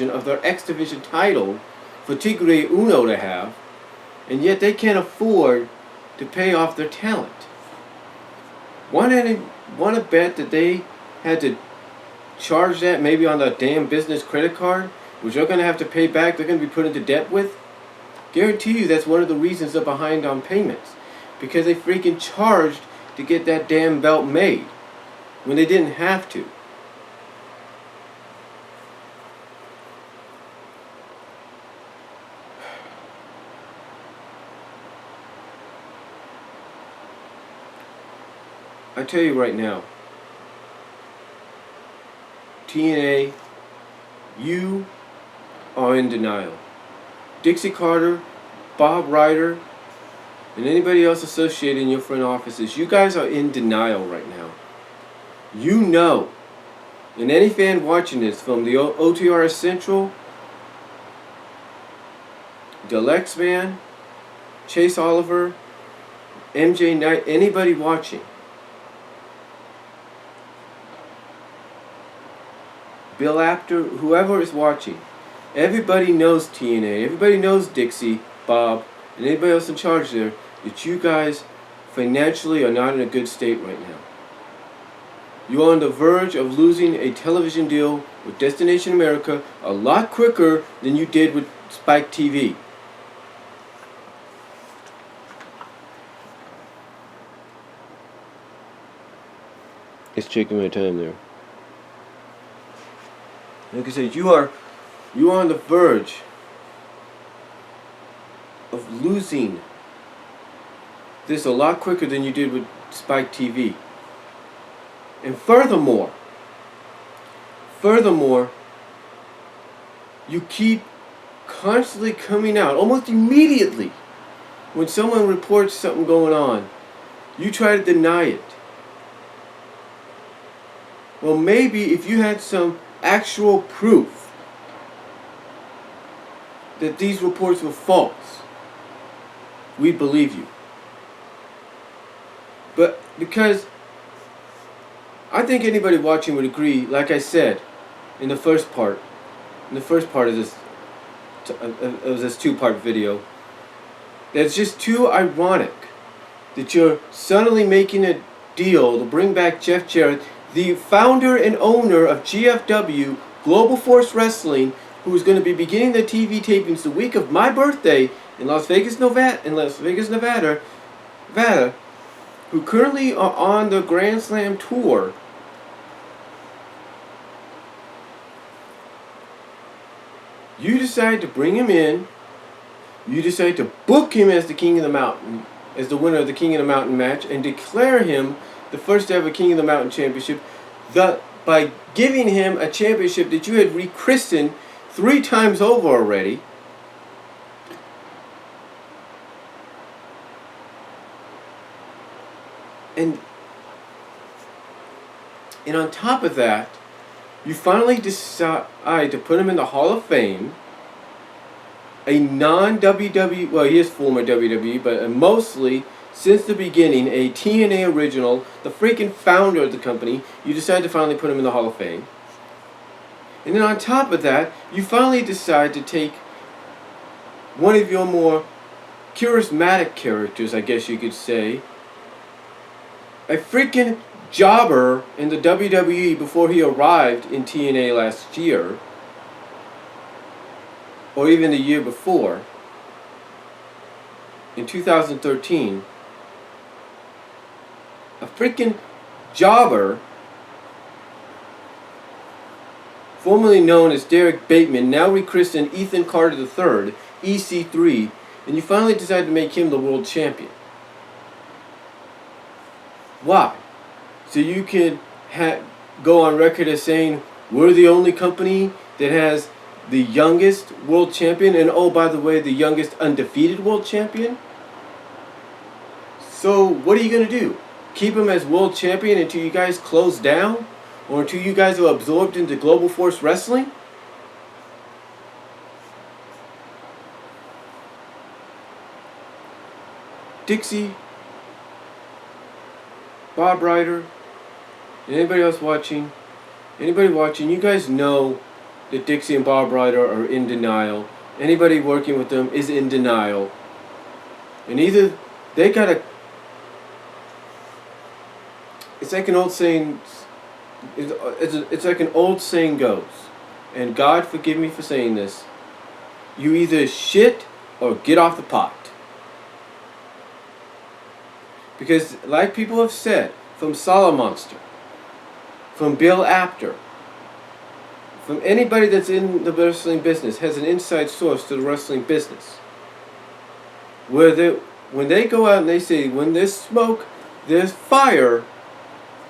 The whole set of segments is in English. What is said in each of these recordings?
portion of their X Division title for TNA Uno to have, and yet they can't afford to pay off their talent. Want to bet that they had to charge that maybe on the damn business credit card, which they're going to have to pay back, they're going to be put into debt with? Guarantee you that's one of the reasons they're behind on payments. Because they freaking charged to get that damn belt made when they didn't have to. I tell you right now, TNA, you are in denial. Dixie Carter, Bob Ryder, and anybody else associated in your front offices, you guys are in denial right now. You know, and any fan watching this, from the OTRS Central, Deluxe Man, Chase Oliver, MJ Knight, anybody watching, Bill Apter, whoever is watching, everybody knows TNA, everybody knows Dixie, Bob, and anybody else in charge there, that you guys financially are not in a good state right now. You are on the verge of losing a television deal with Destination America a lot quicker than you did with Spike TV. It's checking my time there. Like I said, you are on the verge of losing this a lot quicker than you did with Spike TV. And furthermore, you keep constantly coming out, almost immediately, when someone reports something going on, you try to deny it. Well, maybe if you had some actual proof that these reports were false, we'd believe you. But because I think anybody watching would agree, like I said in the first part of this two-part video, that it's just too ironic that you're suddenly making a deal to bring back Jeff Jarrett, the founder and owner of GFW Global Force Wrestling, who is going to be beginning the TV tapings the week of my birthday in Las Vegas, Nevada, who currently are on the Grand Slam tour. You decide to bring him in. You decide to book him as the King of the Mountain, as the winner of the King of the Mountain match, and declare him the first ever King of the Mountain championship, by giving him a championship that you had rechristened 3 times over already. And on top of that, you finally decide to put him in the Hall of Fame, a non-WWE, well, he is former WWE, but mostly, since the beginning, a TNA original, the freaking founder of the company. You decide to finally put him in the Hall of Fame. And then on top of that, you finally decide to take one of your more charismatic characters, I guess you could say, a freaking jobber in the WWE before he arrived in TNA last year, or even the year before, in 2013, a freaking jobber, formerly known as Derek Bateman, now rechristened Ethan Carter III, EC3, and you finally decide to make him the world champion. Why? So you can go on record as saying, we're the only company that has the youngest world champion, and oh, by the way, the youngest undefeated world champion? So what are you going to do? Keep him as world champion until you guys close down? Or until you guys are absorbed into Global Force Wrestling? Dixie, Bob Ryder, and anybody else watching, you guys know that Dixie and Bob Ryder are in denial. Anybody working with them is in denial. And either they gotta... It's like an old saying... It's like an old saying goes. And God forgive me for saying this. You either shit or get off the pot. Because like people have said, from Solomonster, from Bill Apter, from anybody that's in the wrestling business has an inside source to the wrestling business. When they go out and they say, when there's smoke, there's fire,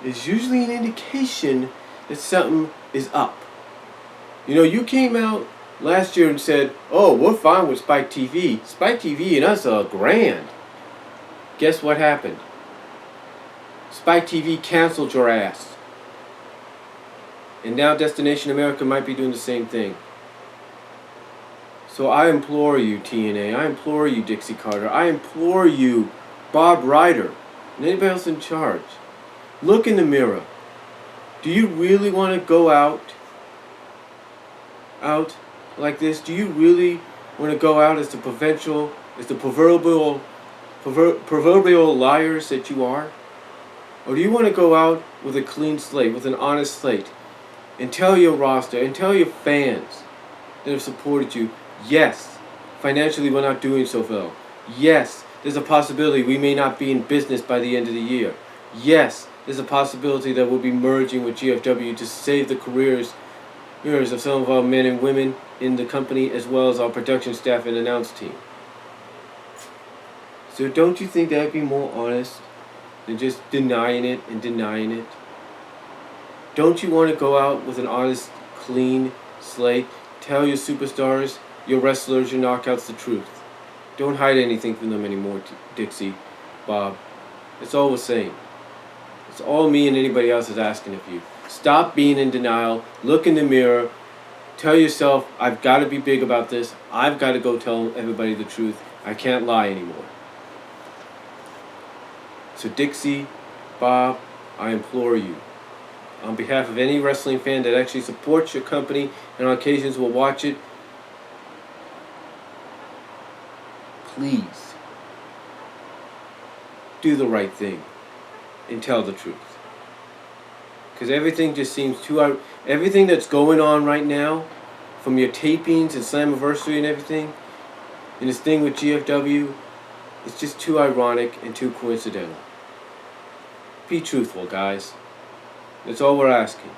is usually an indication that something is up. You know, you came out last year and said, oh, we're fine with Spike TV. Spike TV and us are grand. Guess what happened? Spike TV canceled your ass. And now Destination America might be doing the same thing. So I implore you, TNA. I implore you, Dixie Carter. I implore you, Bob Ryder, and anybody else in charge. Look in the mirror. Do you really want to go out like this? Do you really want to go out as the proverbial liars that you are? Or do you want to go out with a clean slate, with an honest slate, and tell your roster, and tell your fans that have supported you, yes, financially we're not doing so well. Yes, there's a possibility we may not be in business by the end of the year. Yes, there's a possibility that we'll be merging with GFW to save the careers of some of our men and women in the company, as well as our production staff and announce team. So don't you think that would be more honest than just denying it and denying it? Don't you want to go out with an honest, clean slate? Tell your superstars, your wrestlers, your knockouts the truth. Don't hide anything from them anymore, Dixie, Bob. It's all we're saying. It's all me and anybody else is asking of you. Stop being in denial. Look in the mirror. Tell yourself, I've got to be big about this. I've got to go tell everybody the truth. I can't lie anymore. So Dixie, Bob, I implore you, on behalf of any wrestling fan that actually supports your company and on occasions will watch it, please do the right thing and tell the truth. Because everything just seems too everything that's going on right now, from your tapings and Slammiversary and everything, and this thing with GFW, it's just too ironic and too coincidental. Be truthful, guys. That's all we're asking.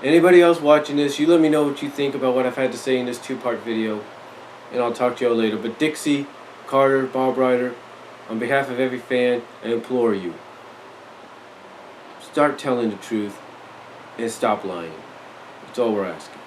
Anybody else watching this, you let me know what you think about what I've had to say in this 2-part video, and I'll talk to y'all later. But Dixie, Carter, Bob Ryder, on behalf of every fan, I implore you, start telling the truth and stop lying. That's all we're asking.